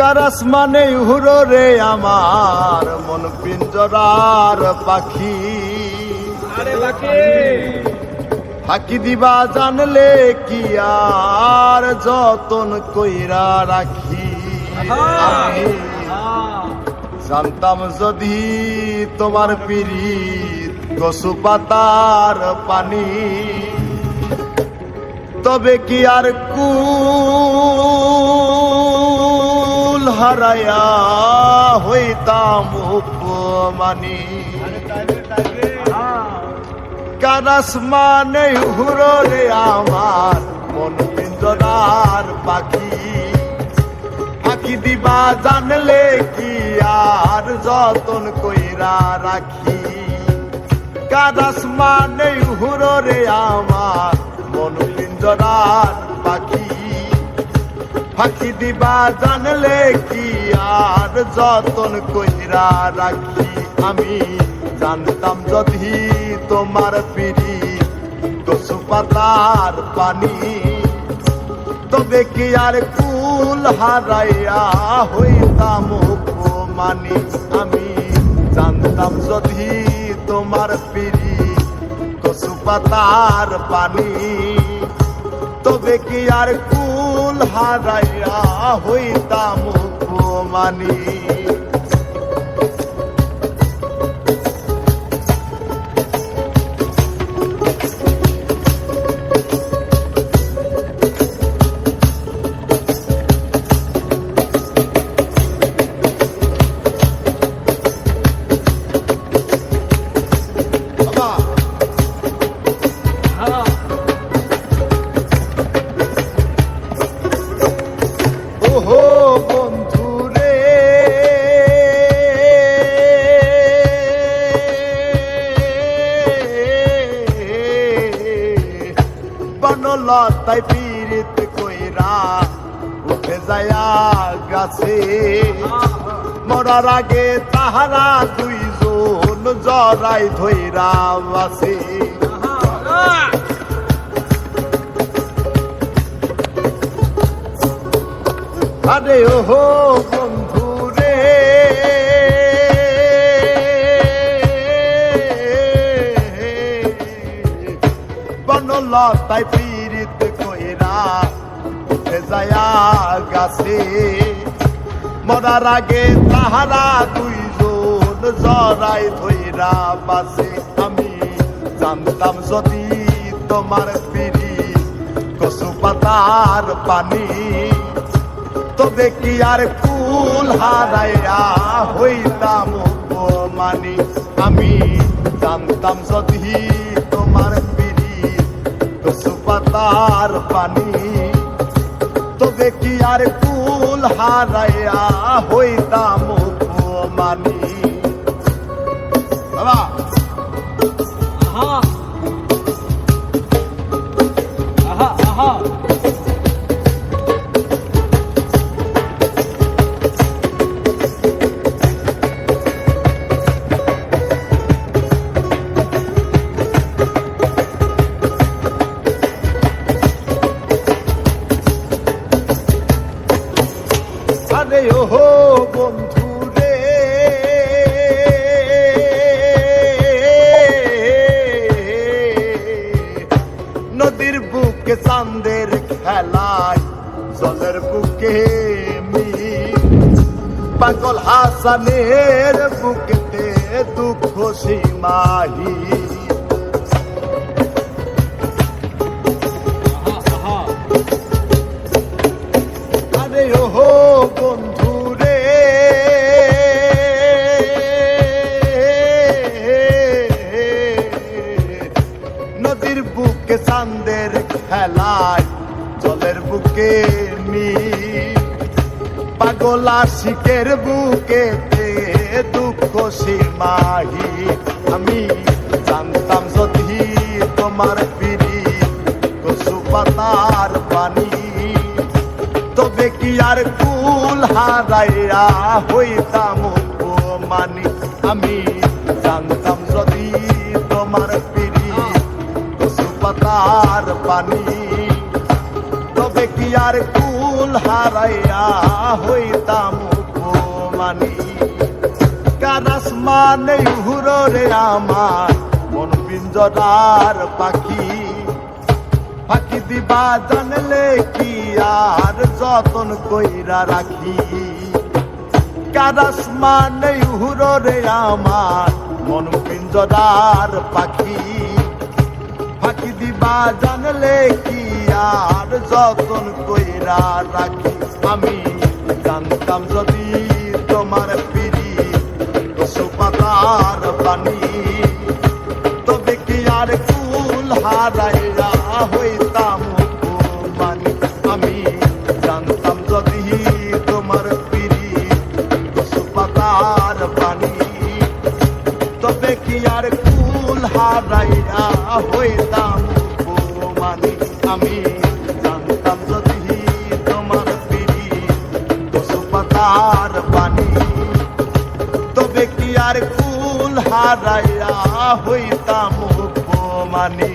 Karras মানে উহুরো রে আমার মন পিঞ্জরার পাখি। ফাঁকি দিবা জানলে কি আর যতন কইরা রাখি। আমি জানতাম যদি তোমার পিরিত কচু পাতার পানি, তবে কি আর কুল হারায়া হইতাম উপমানি। কারাস মানে উহুরো রে আমার মন পিঞ্জরার পাখি। ফাঁকি দিবা জানলে কি আর যতন কইরা রাখি। কারাস মানে উহুরো রে আমার মন পিঞ্জরার পাখি। ফাঁকি দিবা জানলে কি আর যতন কইরা রাখি। আমি জানতাম যদি তোমার পিরিত কচু পাতার পানি, তবে কি আর কুল হারাইয়া হইতাম উপমানি। আমি জানতাম যদি তোমার পিরিত কচু পাতার পানি, তবে কি আর কুল হারাইয়া হইতাম উপমানি। ওহো বন্ধুরে বনলতায় পীড়িত কইরা উঠে যায়া গাছে। মরার আগে তাহারা দুইজন জড়াই ধইরা বাসে। আরে ওহো বন্ধুরে বনলতায় পীড়িত কইরা উঠে যায়া গাছে। মরার আগে তাহারা দুইজন জড়াই ধইরা বাসে। আমি জানতাম যদি তোমার পিরিত কচু পাতার পানি, তবে কি আর কুল হারাইয়া হইতাম উপমানি। আমি জানতাম যদি তোমার পিরিত কচু পাতার পানি, তবে কি আর কুল হারাইয়া হইতাম উপমানি। বাবা আরে ওহো বন্ধুরে নদীর বুকে চাঁদের খেলায় জলের বুকে পাগল হাসানের বুকেতে দুঃখ সীমাহি। আরে ওহো বন্ধুরে নদীর বুকে চাঁদের খেলায় জলের বুকে পাগল আশিকের বুকেতে দুঃখ সীমাহি। আমি জানতাম যদি তোমার পিরিত কচু পাতার পানি, তবে কি আর কুল হারাইয়া হইতাম উপমানি। আমি জানতাম যদি তোমার পিরিত কচু পাতার পানি, তবে কি আর কুল হারাইয়া হইতাম নেই হুররে আমার মন পিঞ্জরার পাখি ফাঁকি দিবা জানলে কি আর যতন কইরা রাখি কারাস মানে হুররে আমার মন পিঞ্জরার পাখি ফাঁকি দিবা জানলে কি আর যতন কইরা রাখি আমি জানতাম যদি তোমার পিড়ি কচু পাতার পানি তবে কি আর কুল হারাইয়া হইতাম অপমানী আমি জানতাম যদি তোমার পিড়ি কচু পাতার পানি তবে কি আর কুল হারাইয়া হইতাম অপমানী আমি জানতাম যদি তোমার পিড়ি কচু পাতার পানি তবে কি আর কুল হারাইয়া হইতাম অপমানী।